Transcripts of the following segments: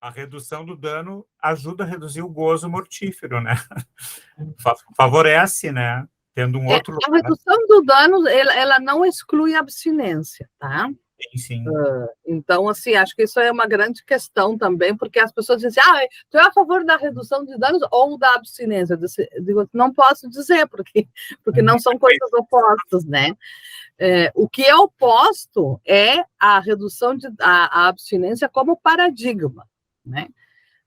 A redução do dano ajuda a reduzir o gozo mortífero, né? Favorece, né? Tendo um outro lugar. A redução do dano, ela não exclui a abstinência, tá? Sim. Então, assim, acho que isso é uma grande questão também, porque as pessoas dizem, tu é a favor da redução de danos ou da abstinência? Eu digo, não posso dizer, porque não são coisas opostas, né? O que é oposto é a redução a abstinência como paradigma, né?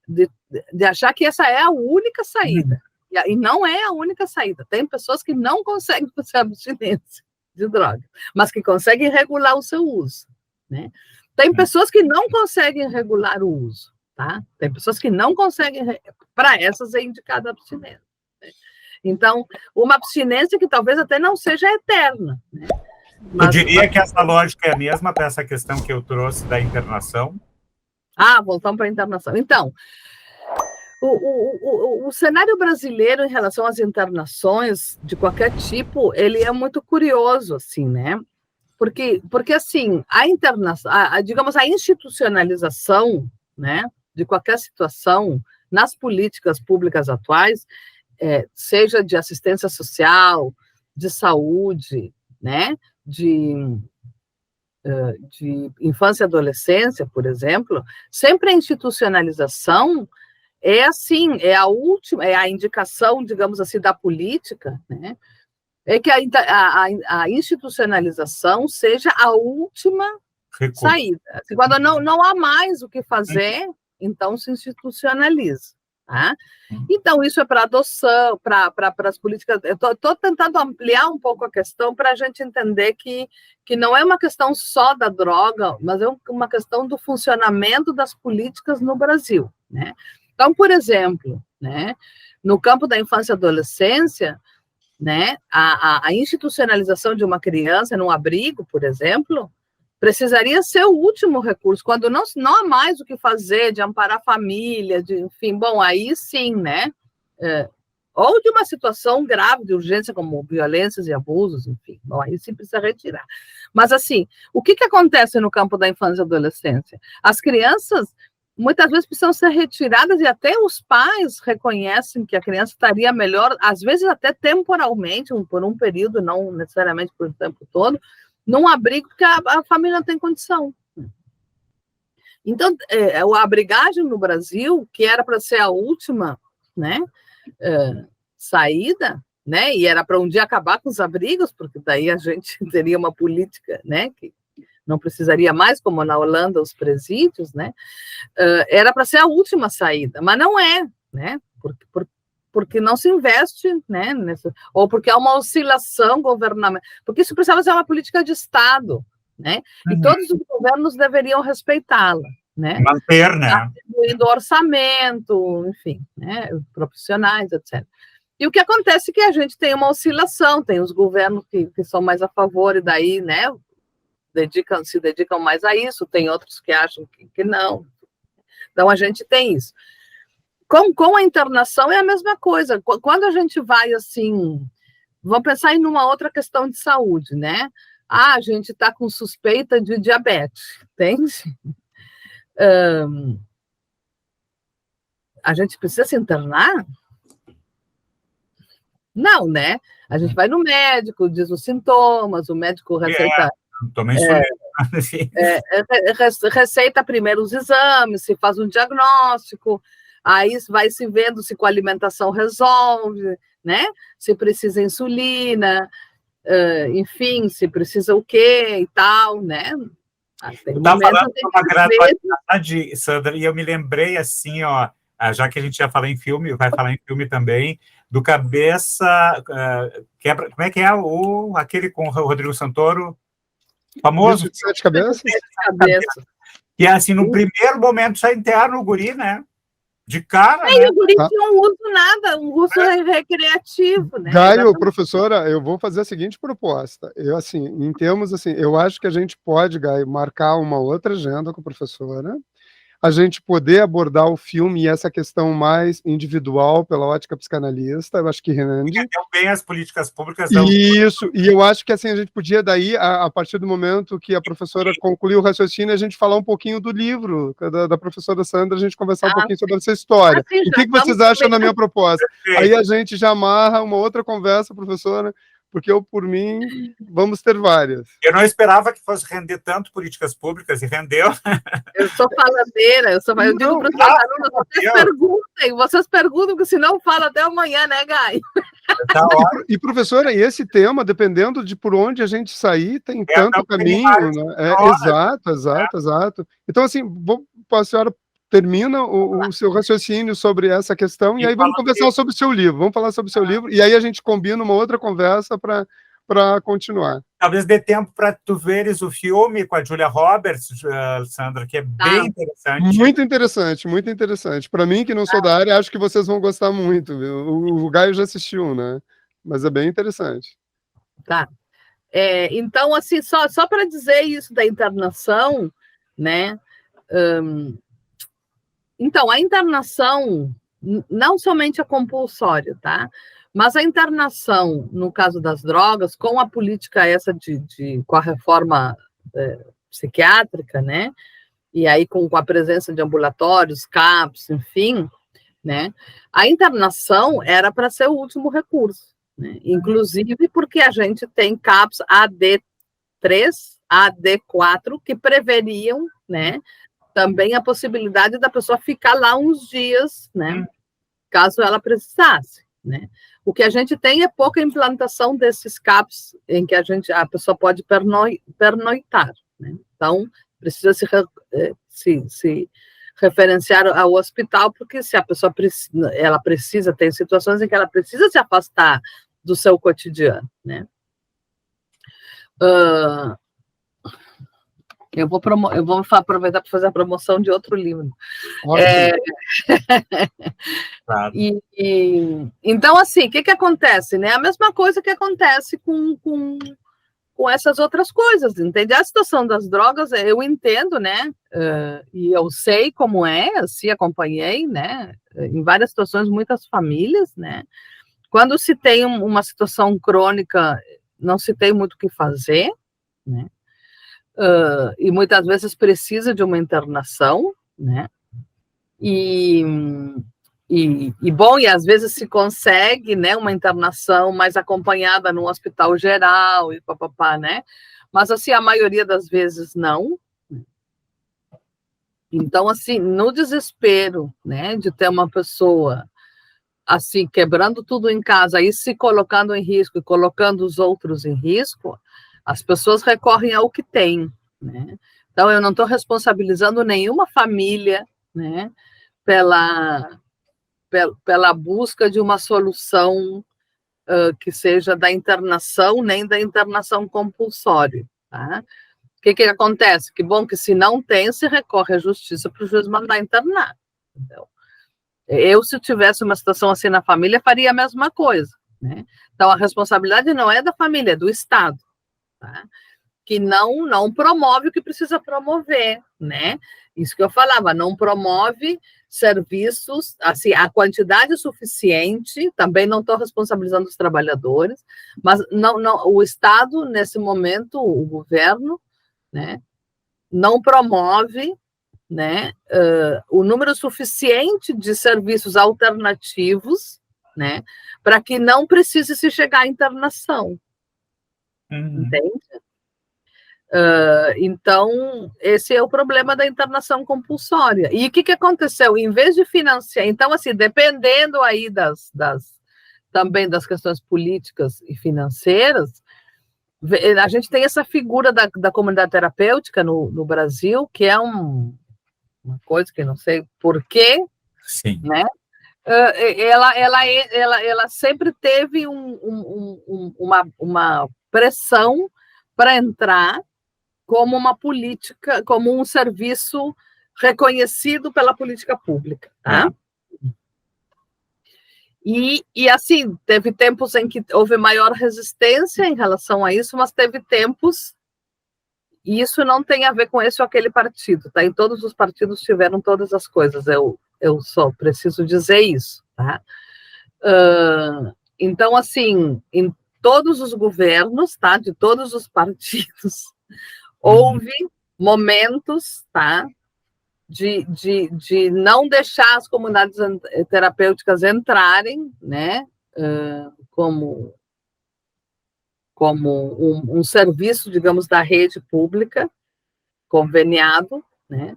De achar que essa é a única saída. E não é a única saída. Tem pessoas que não conseguem fazer abstinência de droga, mas que conseguem regular o seu uso, né? Tem pessoas que não conseguem regular o uso, tá? Tem pessoas que não conseguem, para essas é indicada a abstinência, né? Então, uma abstinência que talvez até não seja eterna, né? Eu diria que essa lógica é a mesma para essa questão que eu trouxe da internação? Voltamos para a internação. Então, o cenário brasileiro em relação às internações de qualquer tipo, ele é muito curioso, assim, né? Porque assim, a internação, digamos, a institucionalização, né, de qualquer situação nas políticas públicas atuais, seja de assistência social, de saúde, né, de infância e adolescência, por exemplo, sempre a institucionalização é assim, é a última, é a indicação, digamos assim, da política, né? É que a institucionalização seja a última saída. Assim, quando não há mais o que fazer, então se institucionaliza. Tá? Então, isso é para adoção, para as políticas. Eu estou tentando ampliar um pouco a questão para a gente entender que não é uma questão só da droga, mas é uma questão do funcionamento das políticas no Brasil, né? Então, por exemplo, né, no campo da infância e adolescência, né, a institucionalização de uma criança num abrigo, por exemplo, precisaria ser o último recurso, quando não há mais o que fazer de amparar a família, enfim, bom, aí sim, né, ou de uma situação grave de urgência, como violências e abusos, enfim, bom, aí sim precisa retirar. Mas, assim, o que acontece no campo da infância e adolescência? As crianças muitas vezes precisam ser retiradas e até os pais reconhecem que a criança estaria melhor, às vezes até temporalmente, por um período, não necessariamente por o tempo todo, num abrigo que a família não tem condição. Então, a abrigagem no Brasil, que era para ser a última, né, saída, né, e era para um dia acabar com os abrigos, porque daí a gente teria uma política, né, que não precisaria mais, como na Holanda, os presídios, né? Era para ser a última saída, mas não é, né? Porque não se investe, né? Ou porque há uma oscilação governamental, porque isso precisava ser uma política de Estado, né? E todos os governos deveriam respeitá-la, né? Manter, né? Incluindo orçamento, enfim, né? Profissionais, etc. E o que acontece é que a gente tem uma oscilação, tem os governos que são mais a favor, e daí, né? Se dedicam mais a isso, tem outros que acham que não. Então, a gente tem isso. Com a internação é a mesma coisa. Quando a gente vai, assim, vamos pensar em uma outra questão de saúde, né? A gente está com suspeita de diabetes, entende? A gente precisa se internar? Não, né? A gente vai no médico, diz os sintomas, o médico receita... Toma insulina. Receita primeiro os exames, se faz um diagnóstico, aí vai se vendo se com a alimentação resolve, né? Se precisa insulina, enfim, se precisa o quê e tal, né? Eu estava falando de uma gradualidade, Sandra, e eu me lembrei assim, ó, já que a gente já falou em filme, vai falar em filme também, do Cabeça, como é que é aquele com o Rodrigo Santoro? Famoso. Bicho de Sete Cabeças? E assim, no primeiro momento já interna o guri, né? De cara, né? O guri não usa nada, um uso recreativo, né? Gaio, professora, eu vou fazer a seguinte proposta. Eu, assim, em termos, assim, eu acho que a gente pode, Gaio, marcar uma outra agenda com a professora, a gente poder abordar o filme e essa questão mais individual pela ótica psicanalista, eu acho que rende. Entendeu bem as políticas públicas. Isso, e eu acho que assim, a gente podia daí, a partir do momento que a professora concluiu o raciocínio, a gente falar um pouquinho do livro da professora Sandra, a gente conversar um pouquinho sobre essa história. Assim, o que vocês acham da minha proposta? Aí a gente já amarra uma outra conversa, professora, porque eu, por mim, vamos ter várias. Eu não esperava que fosse render tanto políticas públicas, e rendeu. Eu sou faladeira, eu digo para os alunos, vocês perguntem, porque senão fala até amanhã, né, Gai? Tá e, professora, e esse tema, dependendo de por onde a gente sair, tem tanto caminho, né? Exato. Então, assim, a senhora termina o seu raciocínio sobre essa questão, e aí vamos conversar sobre o seu livro. Vamos falar sobre o seu livro, e aí a gente combina uma outra conversa para continuar. Talvez dê tempo para tu veres o filme com a Julia Roberts, Sandra, que é bem interessante. Muito interessante. Para mim, que não sou da área, acho que vocês vão gostar muito. Viu? O Gaio já assistiu, né? Mas é bem interessante. Tá. Então, assim, só para dizer isso da internação, né? Então, a internação, não somente a compulsória, tá? Mas a internação, no caso das drogas, com a política essa com a reforma psiquiátrica, né? E aí com a presença de ambulatórios, CAPs, enfim, né? A internação era para ser o último recurso, né? Inclusive porque a gente tem CAPs AD3, AD4, que preveriam, né? Também a possibilidade da pessoa ficar lá uns dias, né? Caso ela precisasse, né? O que a gente tem é pouca implantação desses CAPs em que a pessoa pode pernoitar, né? Então, precisa se referenciar ao hospital, porque se a pessoa ela precisa, tem situações em que ela precisa se afastar do seu cotidiano, né? Eu vou aproveitar para fazer a promoção de outro livro. Claro. Então, assim, o que acontece? Né? A mesma coisa que acontece com essas outras coisas, entende? A situação das drogas, eu entendo, né? E eu sei como é, assim, acompanhei, né? Em várias situações, muitas famílias, né? Quando se tem uma situação crônica, não se tem muito o que fazer, né? E muitas vezes precisa de uma internação, né? E bom, e às vezes se consegue, né, uma internação mais acompanhada num hospital geral e papapá, né? Mas assim, a maioria das vezes não. Então, assim, no desespero, né, de ter uma pessoa assim quebrando tudo em casa e se colocando em risco e colocando os outros em risco, as pessoas recorrem ao que tem, né? Então, eu não estou responsabilizando nenhuma família, né, pela busca de uma solução que seja da internação, nem da internação compulsória, tá? O que acontece? Que bom que se não tem, se recorre à justiça para o juiz mandar internar. Entendeu? Eu, se tivesse uma situação assim na família, faria a mesma coisa, né? Então, a responsabilidade não é da família, é do Estado, tá? Que não promove o que precisa promover, né? Isso que eu falava, não promove serviços, assim, a quantidade suficiente, também não estou responsabilizando os trabalhadores, mas não, o Estado, nesse momento, o governo, né, não promove, né, o número suficiente de serviços alternativos, né, para que não precise se chegar à internação. Entende? Então, esse é o problema da internação compulsória. E o que aconteceu? Em vez de financiar, então, assim, dependendo aí também das questões políticas e financeiras, a gente tem essa figura da comunidade terapêutica no Brasil, que é uma coisa que não sei porquê, né? Ela sempre teve uma pressão para entrar como uma política, como um serviço reconhecido pela política pública, tá? E assim, teve tempos em que houve maior resistência em relação a isso, mas teve tempos E isso não tem a ver com esse ou aquele partido, tá? Em todos os partidos tiveram todas as coisas, eu só preciso dizer isso, tá? Então, assim, em todos os governos, tá? De todos os partidos, houve momentos, tá? De não deixar as comunidades terapêuticas entrarem, né? Como um serviço, digamos, da rede pública, conveniado, né?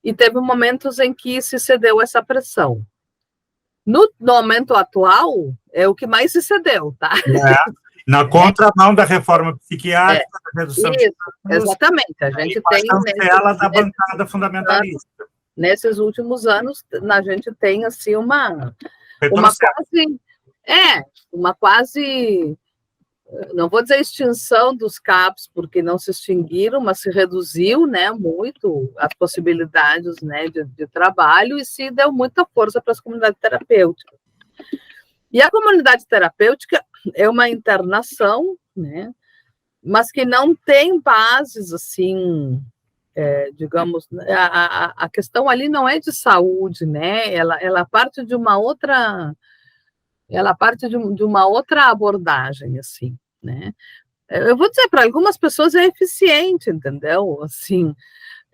E teve momentos em que se cedeu essa pressão. No momento atual, é o que mais se cedeu, tá? Na contramão da reforma psiquiátrica, da redução isso, exatamente. A gente tem chancela da bancada fundamentalista. Nesses últimos anos, a gente tem assim uma quase, não vou dizer extinção dos CAPs, porque não se extinguiram, mas se reduziu, né, muito as possibilidades, né, de trabalho, e se deu muita força para as comunidades terapêuticas. E a comunidade terapêutica é uma internação, né, mas que não tem bases, assim, digamos, a questão ali não é de saúde, né, ela parte de uma outra... Ela parte de uma outra abordagem, assim, né? Eu vou dizer, para algumas pessoas é eficiente, entendeu? Assim,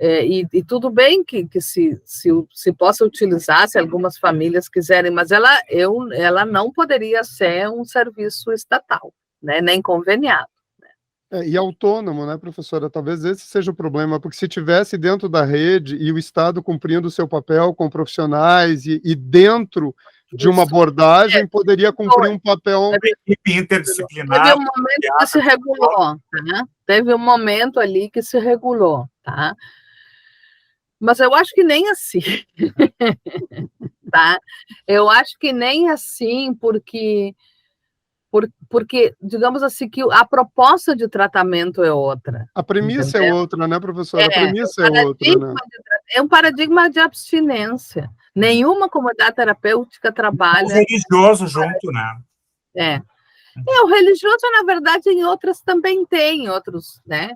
e tudo bem que se possa utilizar, se algumas famílias quiserem, mas ela não poderia ser um serviço estatal, né? Nem conveniado. E autônomo, né, professora? Talvez esse seja o problema, porque se tivesse dentro da rede e o Estado cumprindo o seu papel com profissionais e dentro de uma abordagem, poderia cumprir um papel... Equipe interdisciplinar. Teve um momento que se regulou, tá? Teve um momento ali que se regulou, tá? Mas eu acho que nem assim, tá? Eu acho que nem assim, porque, digamos assim, que a proposta de tratamento é outra. A premissa é outra, né, professora? A premissa é outra, né? É um paradigma de abstinência. Nenhuma comunidade terapêutica trabalha... O religioso junto, né? O religioso, na verdade, em outras também tem, outros, né?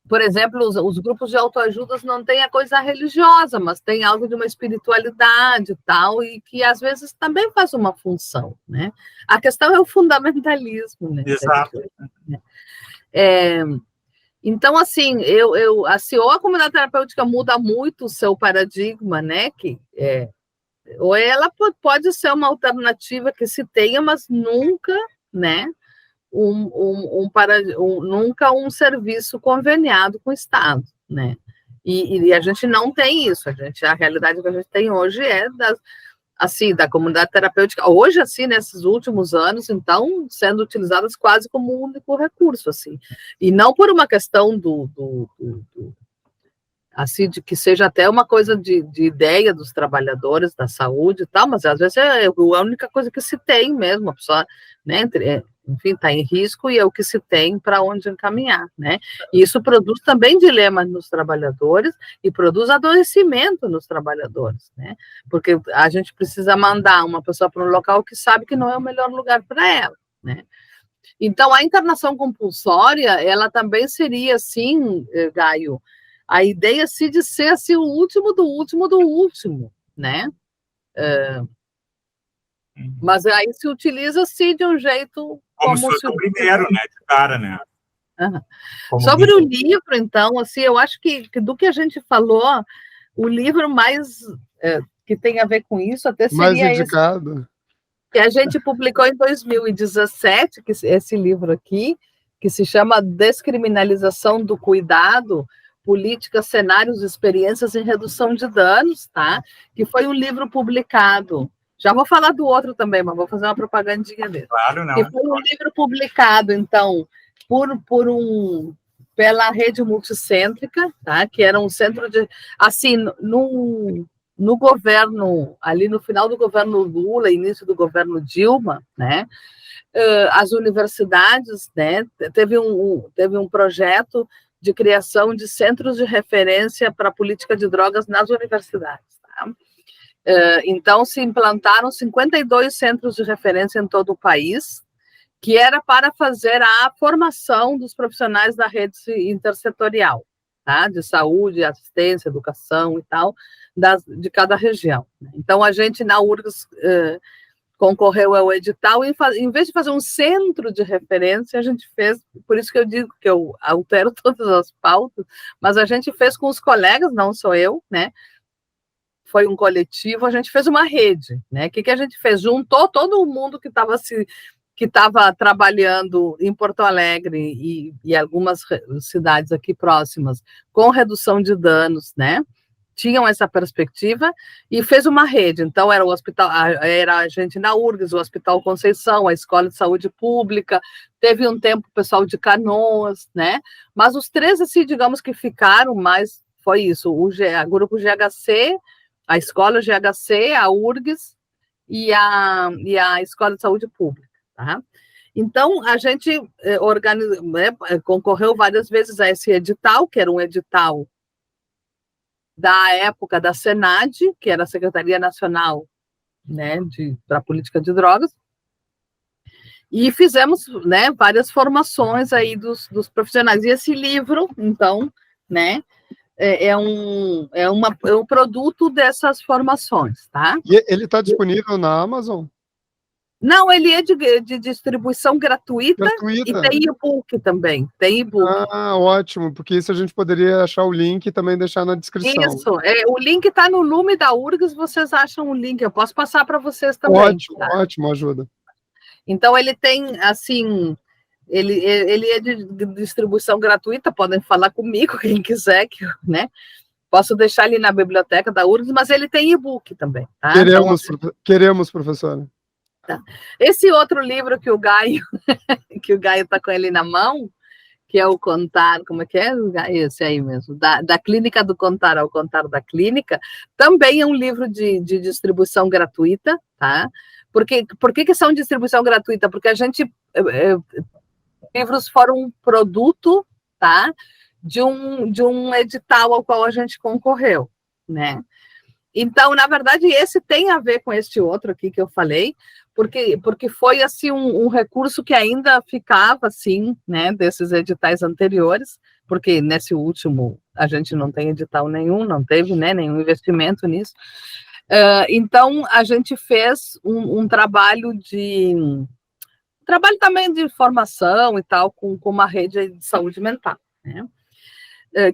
Por exemplo, os grupos de autoajudas não têm a coisa religiosa, mas tem algo de uma espiritualidade e tal, e que às vezes também faz uma função, né? A questão é o fundamentalismo, né? Exato. Então, assim, assim, ou a comunidade terapêutica muda muito o seu paradigma, né? Ou ela pode ser uma alternativa que se tenha, mas nunca, né? Nunca um serviço conveniado com o Estado, né? E a gente não tem isso. A realidade que a gente tem hoje é da comunidade terapêutica, hoje, assim, nesses últimos anos, então, sendo utilizadas quase como um único recurso, assim. E não por uma questão assim, de que seja até uma coisa de ideia dos trabalhadores da saúde e tal, mas às vezes é a única coisa que se tem mesmo, a pessoa, né, enfim, está em risco e é o que se tem para onde encaminhar, né? E isso produz também dilemas nos trabalhadores e produz adoecimento nos trabalhadores, né? Porque a gente precisa mandar uma pessoa para um local que sabe que não é o melhor lugar para ela, né? Então, a internação compulsória, ela também seria, assim, Gaio, a ideia assim, de ser assim, o último do último do último, né? Mas aí se utiliza-se de um jeito... Como se fosse o primeiro, né? De cara, né? Sobre o livro, então, assim, eu acho que do que a gente falou, o livro mais que tem a ver com isso até seria mais indicado. Esse, que a gente publicou em 2017, que esse livro aqui, que se chama Descriminalização do Cuidado, Políticas, Cenários e Experiências em Redução de Danos, tá? Que foi um livro publicado... Já vou falar do outro também, mas vou fazer uma propagandinha dele. Claro, não. Que foi um livro publicado, então, pela Rede Multicêntrica, tá? Que era um centro de... Assim, no governo, ali no final do governo Lula, início do governo Dilma, né? As universidades, né? Teve um projeto de criação de centros de referência para a política de drogas nas universidades, tá? Então, se implantaram 52 centros de referência em todo o país, que era para fazer a formação dos profissionais da rede intersetorial, tá? De saúde, assistência, educação e tal, de cada região. Então, a gente, na URGS, concorreu ao edital, e em vez de fazer um centro de referência, a gente fez, por isso que eu digo que eu altero todas as pautas, mas a gente fez com os colegas, não sou eu, né? Foi um coletivo, a gente fez uma rede, né? O que a gente fez? Juntou todo mundo que estava trabalhando em Porto Alegre e algumas cidades aqui próximas com redução de danos, né? Tinham essa perspectiva e fez uma rede. Então, era o hospital, era a gente na URGS, o Hospital Conceição, a Escola de Saúde Pública, teve um tempo o pessoal de Canoas, né? Mas os três, assim, digamos que ficaram mais, foi isso, o grupo GHC, a Escola GHC, a URGS e a Escola de Saúde Pública, tá? Então, a gente concorreu várias vezes a esse edital, que era um edital da época da SENAD, que era a Secretaria Nacional, né, para a Política de Drogas, e fizemos, né, várias formações aí dos profissionais. E esse livro, então, né, é um produto dessas formações, tá? E ele está disponível na Amazon? Não, ele é de distribuição gratuita e tem e-book também, tem e-book. Ah, ótimo, porque isso a gente poderia achar o link e também deixar na descrição. Isso, o link está no Lume da URGS, vocês acham o link, eu posso passar para vocês também. Ótimo, tá? Ótimo, ajuda. Então, ele tem, assim, ele é de distribuição gratuita, podem falar comigo, quem quiser, né? Posso deixar ali na biblioteca da URGS, mas ele tem e-book também, tá? Queremos, professora. Tá. Esse outro livro que o Gaio está com ele na mão, que é o Contar, como é que é? Esse aí mesmo, da Clínica do Contar ao Contar da Clínica, também é um livro de distribuição gratuita, tá? Por que são distribuição gratuita? Porque a gente, livros foram um produto, tá? De um edital ao qual a gente concorreu, né? Então, na verdade, esse tem a ver com este outro aqui que eu falei, porque foi, assim, um recurso que ainda ficava, assim, né, desses editais anteriores, porque nesse último a gente não tem edital nenhum, não teve, né, nenhum investimento nisso. Então, a gente fez um trabalho também de formação e tal, com uma rede de saúde mental, né?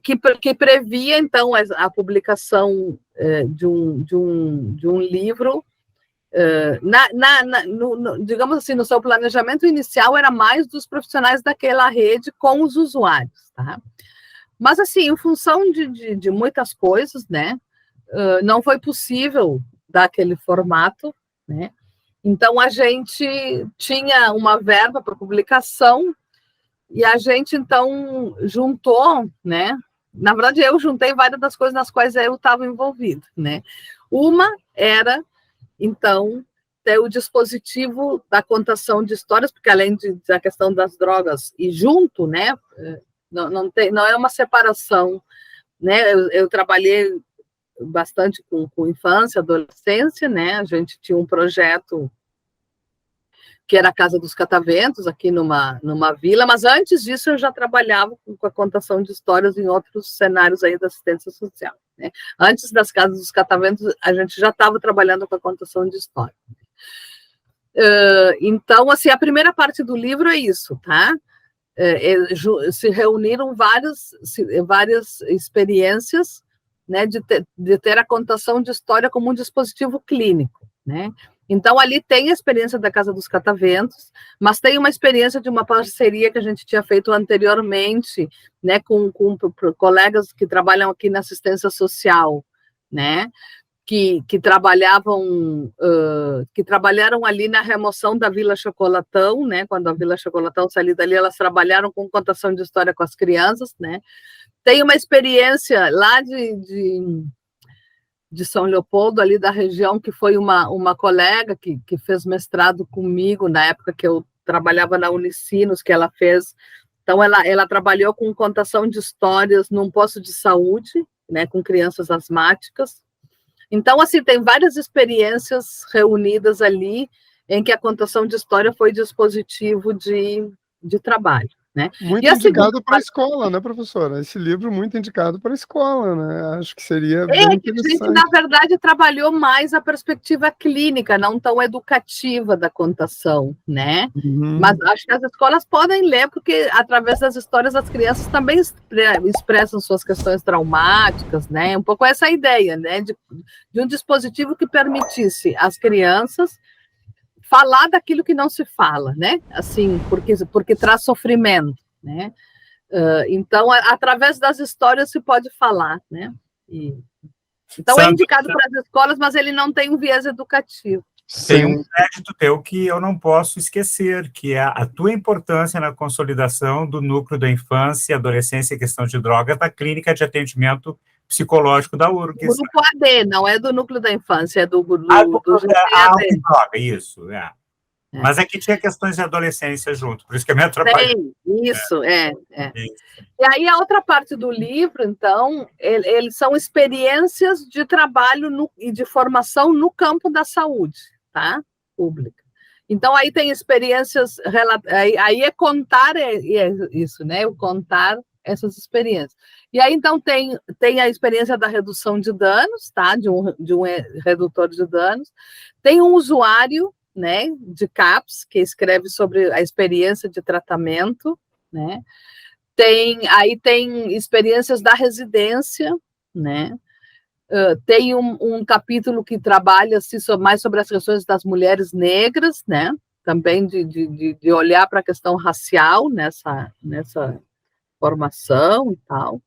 Que previa, então, a publicação de um livro, digamos assim, no seu planejamento inicial, era mais dos profissionais daquela rede com os usuários, tá? Mas, assim, em função de muitas coisas, né, não foi possível dar aquele formato, né? Então, a gente tinha uma verba para publicação, e a gente, então, juntou, né? Na verdade, eu juntei várias das coisas nas quais eu estava envolvida, né? Uma era, então, ter o dispositivo da contação de histórias, porque além da questão das drogas e junto, né? Não é uma separação, né? Eu trabalhei bastante com infância, adolescência, né? A gente tinha um projeto que era a Casa dos Cataventos, aqui numa vila, mas antes disso eu já trabalhava com a contação de histórias em outros cenários aí da assistência social, né? Antes das Casas dos Cataventos, a gente já estava trabalhando com a contação de história. Então, assim, a primeira parte do livro é isso, tá? Se reuniram várias experiências, né, de ter a contação de história como um dispositivo clínico, né? Então, ali tem a experiência da Casa dos Cataventos, mas tem uma experiência de uma parceria que a gente tinha feito anteriormente, né, com colegas que trabalham aqui na assistência social, né, que trabalharam ali na remoção da Vila Chocolatão, né, quando a Vila Chocolatão saiu dali, elas trabalharam com contação de história com as crianças, né. Tem uma experiência lá de São Leopoldo, ali da região, que foi uma colega que fez mestrado comigo, na época que eu trabalhava na Unicinos, que ela fez. Então, ela trabalhou com contação de histórias num posto de saúde, né, com crianças asmáticas. Então, assim, tem várias experiências reunidas ali em que a contação de história foi dispositivo de trabalho. Né? Muito indicado para a escola, né, professora? Esse livro muito indicado para a escola, né? Acho que seria bem interessante. A gente, na verdade, trabalhou mais a perspectiva clínica, não tão educativa da contação, né? Mas acho que as escolas podem ler, porque através das histórias as crianças também expressam suas questões traumáticas, né? Um pouco essa ideia, né? De um dispositivo que permitisse às crianças falar daquilo que não se fala, né? Assim, porque traz sofrimento, né? Então, através das histórias se pode falar, né? Então, é indicado para as escolas, mas ele não tem um viés educativo. Tem um crédito teu que eu não posso esquecer, que é a tua importância na consolidação do núcleo da infância, adolescência e questão de drogas da clínica de atendimento psicológico da URGS. O grupo AD, não é do núcleo da infância, é do GTAD. Isso, é. Mas aqui tinha questões de adolescência junto, por isso que a minha atrapalhou. Isso. E aí a outra parte do livro, então, eles são experiências de trabalho e de formação no campo da saúde, tá? Pública. Então, aí tem experiências, aí é contar isso, né? O contar essas experiências. E aí, então, tem a experiência da redução de danos, tá? De um redutor de danos. Tem um usuário, né, de CAPS, que escreve sobre a experiência de tratamento, né? Aí tem experiências da residência, né? Tem um capítulo que trabalha mais sobre as questões das mulheres negras, né? Também de olhar para a questão racial nessa formação e tal.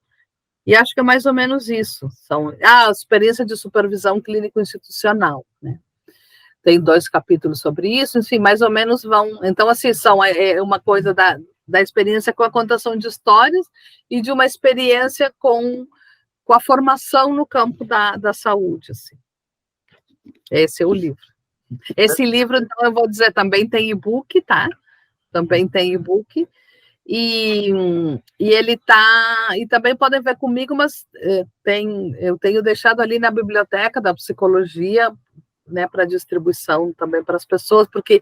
E acho que é mais ou menos isso. A experiência de supervisão clínico-institucional, né? Tem 2 capítulos sobre isso, enfim, mais ou menos vão... Então, assim, uma coisa da experiência com a contação de histórias e de uma experiência com a formação no campo da saúde, assim. Esse é o livro. Esse livro, então, eu vou dizer, também tem e-book, tá? Também tem e-book. E ele tá... E também podem ver comigo, mas eu tenho deixado ali na biblioteca da psicologia, né, para distribuição também para as pessoas, porque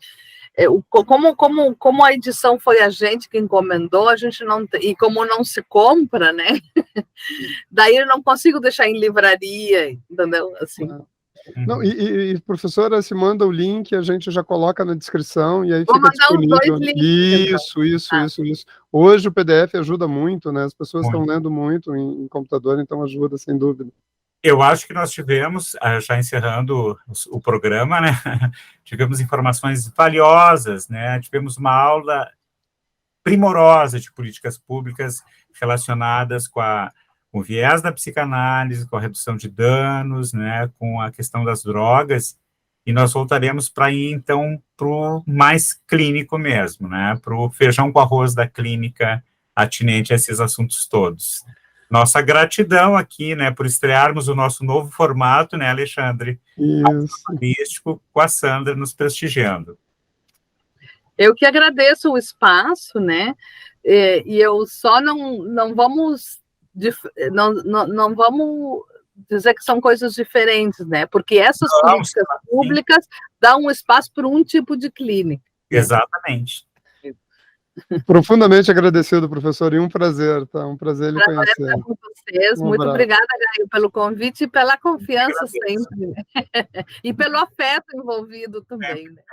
como a edição foi a gente que encomendou, a gente não e como não se compra, né? Daí eu não consigo deixar em livraria, entendeu? Assim. Não, e professora, se manda o link, a gente já coloca na descrição e aí Vou fica disponível. Os 2 links, isso. Hoje o PDF ajuda muito, né? As pessoas estão lendo muito em computador, então ajuda, sem dúvida. Eu acho que nós tivemos, já encerrando o programa, né, tivemos informações valiosas, né, tivemos uma aula primorosa de políticas públicas relacionadas com o viés da psicanálise, com a redução de danos, né, com a questão das drogas, e nós voltaremos para ir, então, para o mais clínico mesmo, né, para o feijão com arroz da clínica atinente a esses assuntos todos. Nossa gratidão aqui, né, por estrearmos o nosso novo formato, né, Alexandre? Isso. Com a Sandra nos prestigiando. Eu que agradeço o espaço, né? E eu só não vamos dizer que são coisas diferentes, né? Porque essas políticas públicas dão um espaço para um tipo de clínica. Exatamente. Profundamente agradecido, professor, e um prazer, tá? Um prazer lhe conhecer. Estar com vocês. Muito obrigada, Gaio, pelo convite e pela confiança sempre, né? E pelo afeto envolvido também, né?